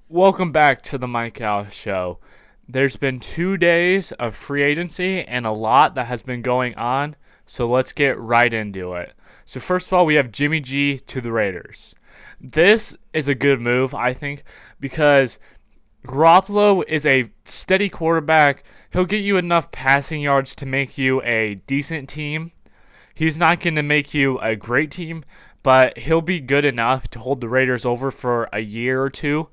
Welcome back to the Mike House Show. There's been 2 days of free agency and a lot that has been going on, so let's get right into it. So, first of all, we have Jimmy G to the Raiders. This is a good move, I think, because Garoppolo is a steady quarterback. He'll get you enough passing yards to make you a decent team. He's not going to make you a great team, but he'll be good enough to hold the Raiders over for a year or two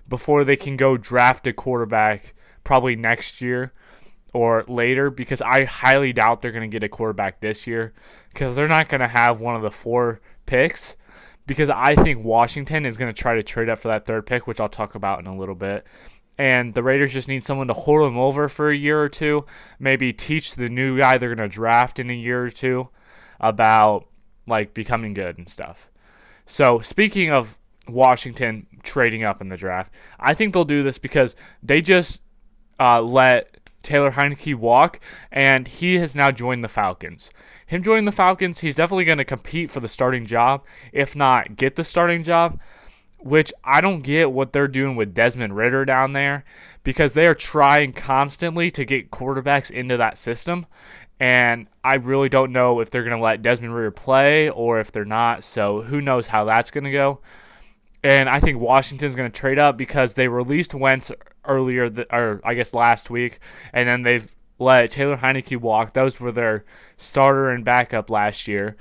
before they can go draft a quarterback probably next year or later, because I highly doubt they're going to get a quarterback this year because they're not going to have one of the four picks, because I think Washington is going to try to trade up for that third pick, which I'll talk about in a little bit. And the Raiders just need someone to hold them over for a year or two, maybe teach the new guy they're going to draft in a year or two about like becoming good and stuff. So, speaking of Washington trading up in the draft, I think they'll do this because they just let Taylor Heineke walk, and he has now joined the Falcons. Him joining the Falcons, he's definitely going to compete for the starting job, if not get the starting job, which I don't get what they're doing with Desmond Ridder down there, because they are trying constantly to get quarterbacks into that system. And I really don't know if they're going to let Desmond Ridder play or if they're not. So who knows how that's going to go. And I think Washington's going to trade up because they released Wentz earlier, or I guess last week, and then they've let Taylor Heineke walk. Those were their starter and backup last year.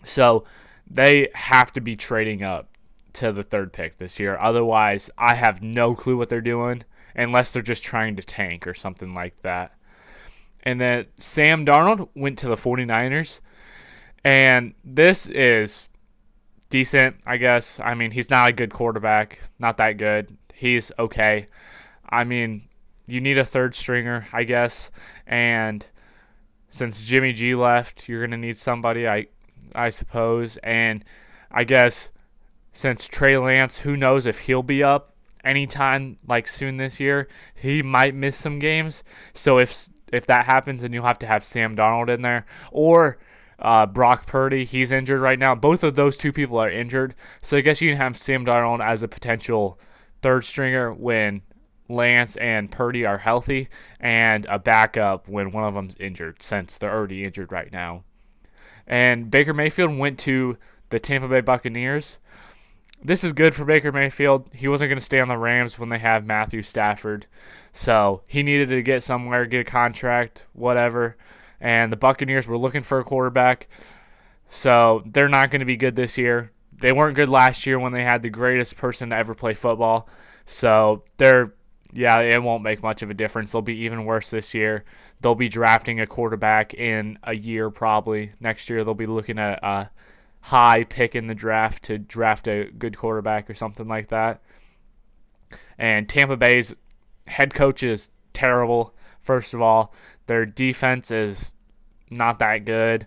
So they have to be trading up to the third pick this year. Otherwise, I have no clue what they're doing unless they're just trying to tank or something like that. And then Sam Darnold went to the 49ers. And this is decent, I guess. I mean, he's not a good quarterback. Not that good. He's okay. I mean, you need a third stringer, I guess. And since Jimmy G left, you're going to need somebody, I suppose. And I guess since Trey Lance, who knows if he'll be up anytime like soon this year. He might miss some games. So if that happens, then you'll have to have Sam Darnold in there, or Brock Purdy. He's injured right now. Both of those two people are injured. So I guess you can have Sam Darnold as a potential third stringer when Lance and Purdy are healthy, and a backup when one of them's injured, since they're already injured right now. And Baker Mayfield went to the Tampa Bay Buccaneers. This is good for Baker Mayfield. He wasn't going to stay on the Rams when they have Matthew Stafford. So he needed to get somewhere, get a contract, whatever. And the Buccaneers were looking for a quarterback. So they're not going to be good this year. They weren't good last year when they had the greatest person to ever play football. So it won't make much of a difference. They'll be even worse this year. They'll be drafting a quarterback in a year probably. Next year they'll be looking at a high pick in the draft to draft a good quarterback or something like that. And Tampa Bay's head coach is terrible. First of all, their defense is not that good,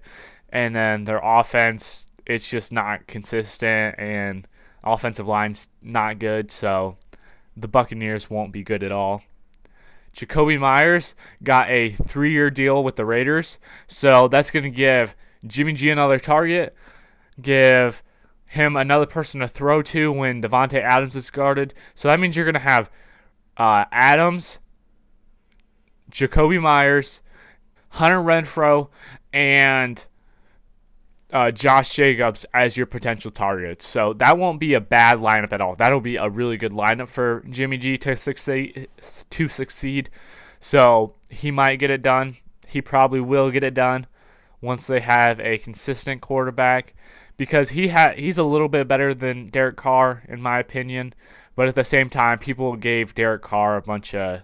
and then their offense, it's just not consistent, and offensive line's not good. So the Buccaneers won't be good at all. Jacoby Myers got a 3-year deal with the Raiders, so that's going to give Jimmy G another target, give him another person to throw to when Davante Adams is guarded. So that means you're going to have Adams, Jacoby Myers, Hunter Renfrow, and Josh Jacobs as your potential targets. So that won't be a bad lineup at all. That'll be a really good lineup for Jimmy G to succeed. So he might get it done. He probably will get it done once they have a consistent quarterback, because he's a little bit better than Derek Carr in my opinion. But at the same time, people gave Derek Carr a bunch of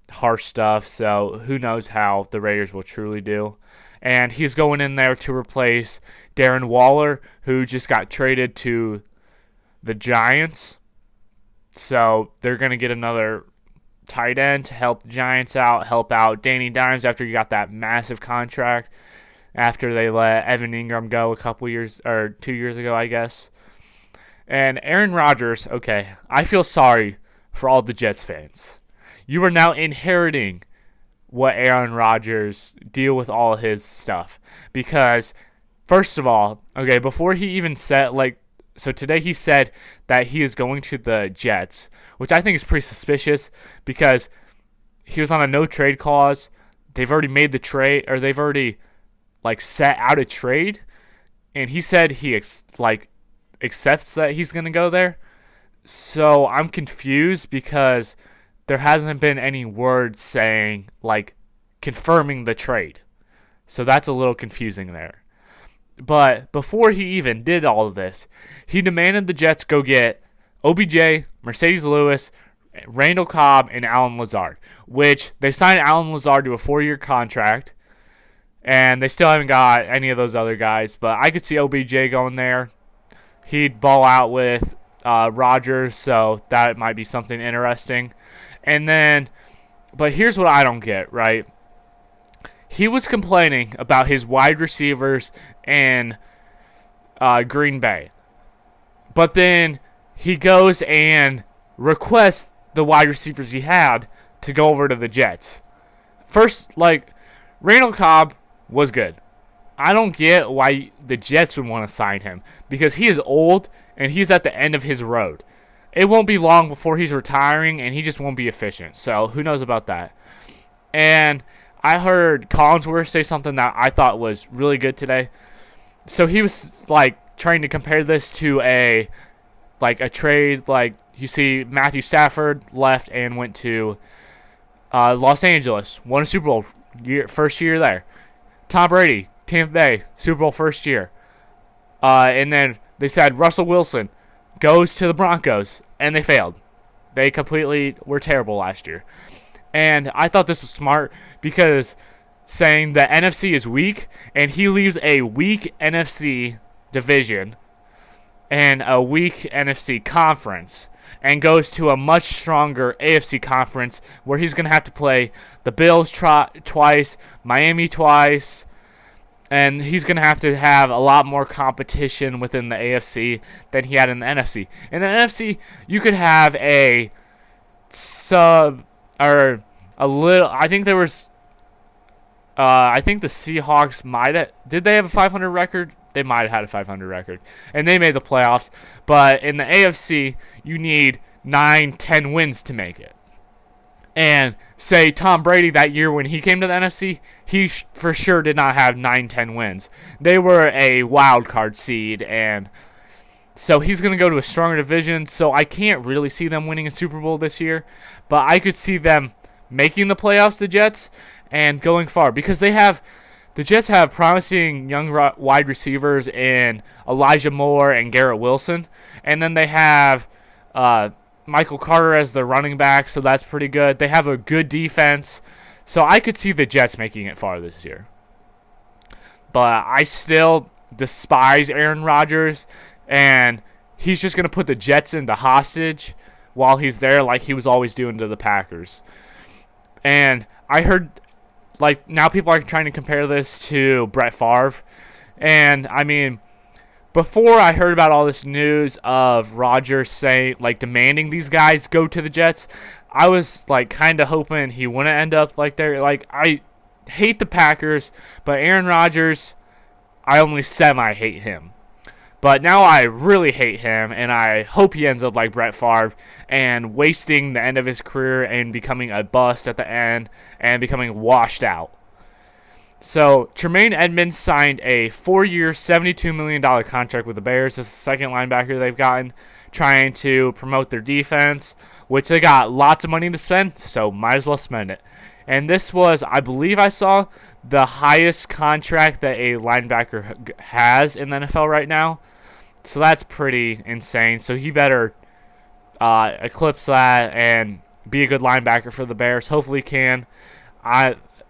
harsh stuff, so who knows how the Raiders will truly do. And he's going in there to replace Darren Waller, who just got traded to the Giants. So they're going to get another tight end to help the Giants out, help out Danny Dimes after he got that massive contract after they let Evan Ingram go a couple years, or 2 years ago, I guess. And Aaron Rodgers, okay, I feel sorry for all the Jets fans. You are now inheriting what Aaron Rodgers deal with all his stuff. Because, first of all, okay, before he even set, like, So today he said that he is going to the Jets, which I think is pretty suspicious because he was on a no trade clause. They've already made the trade, or they've already like set out a trade, and he said he accepts that he's going to go there. So I'm confused because there hasn't been any word saying like confirming the trade. So that's a little confusing there. But before he even did all of this, he demanded the Jets go get OBJ, Mercedes Lewis, Randall Cobb, and Allen Lazard, which they signed Allen Lazard to a 4-year contract, and they still haven't got any of those other guys. But I could see OBJ going there. He'd ball out with Rodgers, so that might be something interesting. And then, but here's what I don't get, right? He was complaining about his wide receivers in Green Bay. But then he goes and requests the wide receivers he had to go over to the Jets. First, Randall Cobb was good. I don't get why the Jets would want to sign him because he is old and he's at the end of his road. It won't be long before he's retiring and he just won't be efficient. So who knows about that? And I heard Collinsworth say something that I thought was really good today. So he was trying to compare this to a trade, you see Matthew Stafford left and went to Los Angeles, won a Super Bowl first year there. Tom Brady, Tampa Bay, Super Bowl first year. And then they said Russell Wilson goes to the Broncos, and they failed. They completely were terrible last year. And I thought this was smart because saying the NFC is weak, and he leaves a weak NFC division and a weak NFC conference and goes to a much stronger AFC conference where he's going to have to play the Bills twice, Miami twice, and he's going to have a lot more competition within the AFC than he had in the NFC. In the NFC, you could have a sub or a little. I think there was. I think the Seahawks might have. Did they have a 500 record? They might have had a 500 record, and they made the playoffs. But in the AFC, you need 9-10 wins to make it. And say Tom Brady that year when he came to the NFC, he for sure did not have 9-10 wins. They were a wild card seed, and so he's going to go to a stronger division. So I can't really see them winning a Super Bowl this year, but I could see them making the playoffs, the Jets, and going far because the Jets have promising young wide receivers in Elijah Moore and Garrett Wilson, and then they have Michael Carter as the running back, so that's pretty good. They have a good defense, so I could see the Jets making it far this year. But I still despise Aaron Rodgers, and he's just going to put the Jets into hostage while he's there like he was always doing to the Packers. And I heard, now people are trying to compare this to Brett Favre, and I mean, before I heard about all this news of Rodgers saying, demanding these guys go to the Jets, I was, kind of hoping he wouldn't end up there. I hate the Packers, but Aaron Rodgers, I only semi-hate him. But now I really hate him, and I hope he ends up like Brett Favre and wasting the end of his career and becoming a bust at the end and becoming washed out. So, Tremaine Edmonds signed a 4-year, $72 million contract with the Bears. This is the second linebacker they've gotten, trying to promote their defense, which they got lots of money to spend, so might as well spend it. And this was, I believe I saw, the highest contract that a linebacker has in the NFL right now. So that's pretty insane. So he better eclipse that and be a good linebacker for the Bears. Hopefully he can.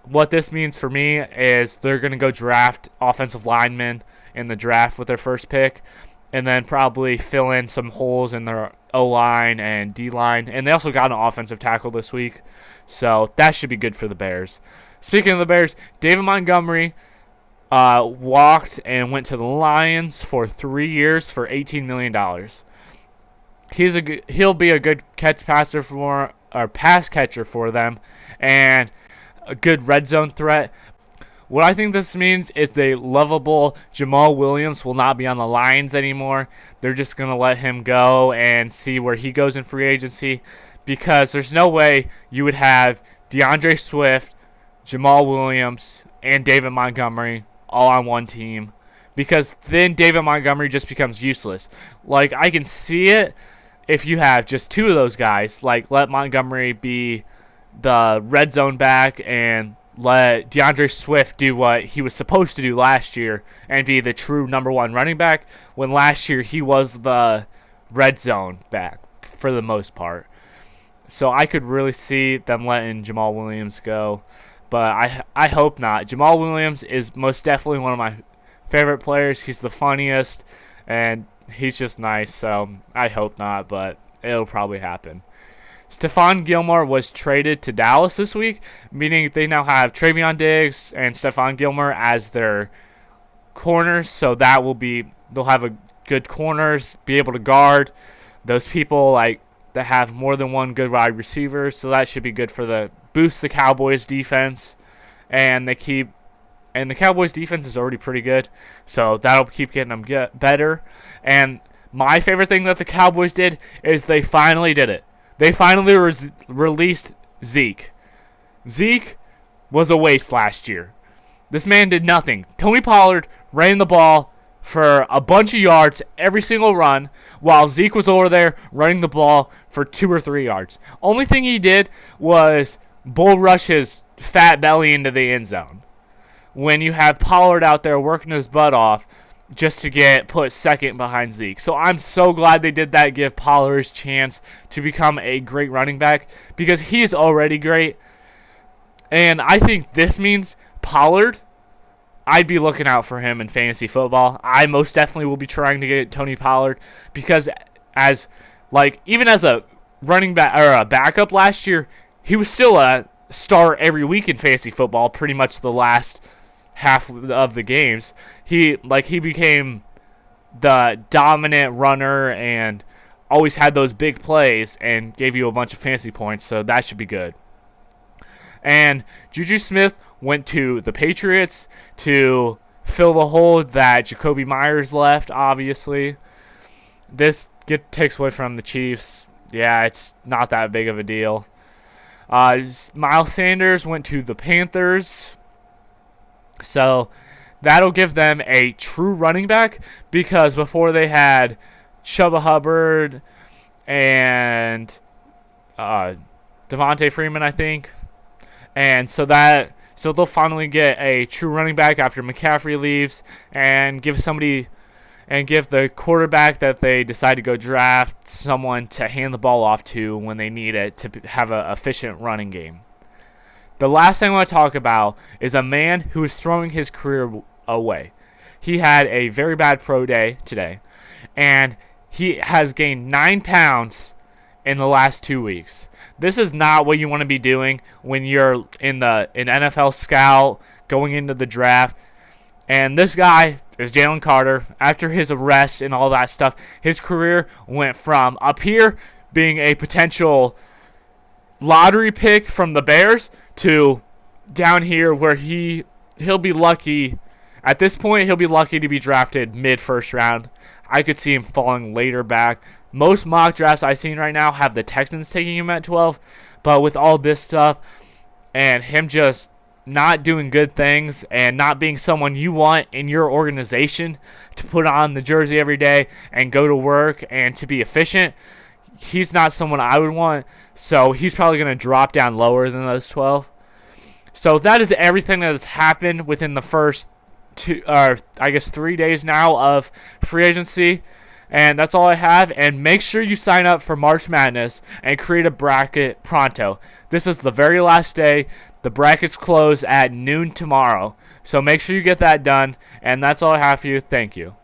What this means for me is they're going to go draft offensive linemen in the draft with their first pick and then probably fill in some holes in their O-line and D-line. And they also got an offensive tackle this week. So that should be good for the Bears. Speaking of the Bears, David Montgomery walked and went to the Lions for 3 years for $18 million. He'll be a good pass catcher for them, and a good red zone threat. What I think this means is the lovable Jamal Williams will not be on the Lions anymore. They're just going to let him go and see where he goes in free agency, because there's no way you would have DeAndre Swift, Jamal Williams, and David Montgomery all on one team, because then David Montgomery just becomes useless. Like, I can see it if you have just two of those guys, like let Montgomery be the red zone back and let DeAndre Swift do what he was supposed to do last year and be the true number one running back, when last year he was the red zone back for the most part. So I could really see them letting Jamal Williams go, but I hope not. Jamal Williams is most definitely one of my favorite players. He's the funniest, and he's just nice, so I hope not, but it'll probably happen. Stephon Gilmore was traded to Dallas this week, meaning they now have Travion Diggs and Stephon Gilmore as their corners, so that will be, they'll have a good corners, be able to guard those people like that have more than one good wide receiver, so that should be good for the boost the Cowboys defense, and the Cowboys defense is already pretty good, so that'll keep getting them better. And my favorite thing that the Cowboys did is they finally did it. They finally released Zeke. Zeke was a waste last year. This man did nothing. Tony Pollard ran the ball for a bunch of yards every single run, while Zeke was over there running the ball for 2 or 3 yards. Only thing he did was bull rush his fat belly into the end zone, when you have Pollard out there working his butt off just to get put second behind Zeke. So I'm so glad they did that, give Pollard his chance to become a great running back, because he is already great. And I think this means Pollard, I'd be looking out for him in fantasy football. I most definitely will be trying to get Tony Pollard, because even as a running back or a backup last year, he was still a star every week in fantasy football, pretty much the last half of the games. He became the dominant runner and always had those big plays and gave you a bunch of fantasy points, so that should be good. And Juju Smith went to the Patriots to fill the hole that Jacoby Myers left, obviously. This takes away from the Chiefs. Yeah, it's not that big of a deal. Miles Sanders went to the Panthers, so that'll give them a true running back, because before they had Chuba Hubbard and Devontae Freeman, I think. And so they'll finally get a true running back after McCaffrey leaves, and give the quarterback that they decide to go draft someone to hand the ball off to when they need it to have an efficient running game. The last thing I want to talk about is a man who is throwing his career away. He had a very bad pro day today, and he has gained 9 pounds in the last 2 weeks. This is not what you want to be doing when you're an NFL scout going into the draft. And this guy is Jalen Carter. After his arrest and all that stuff, his career went from up here being a potential lottery pick from the Bears to down here where he'll be lucky. At this point, he'll be lucky to be drafted mid-first round. I could see him falling later back. Most mock drafts I've seen right now have the Texans taking him at 12. But with all this stuff and him just not doing good things and not being someone you want in your organization to put on the jersey every day and go to work and to be efficient, he's not someone I would want. So he's probably going to drop down lower than those 12. So that is everything that has happened within the first 3 days now of free agency. And that's all I have. And make sure you sign up for March Madness and create a bracket pronto. This is the very last day. The brackets close at noon tomorrow. So make sure you get that done. And that's all I have for you. Thank you.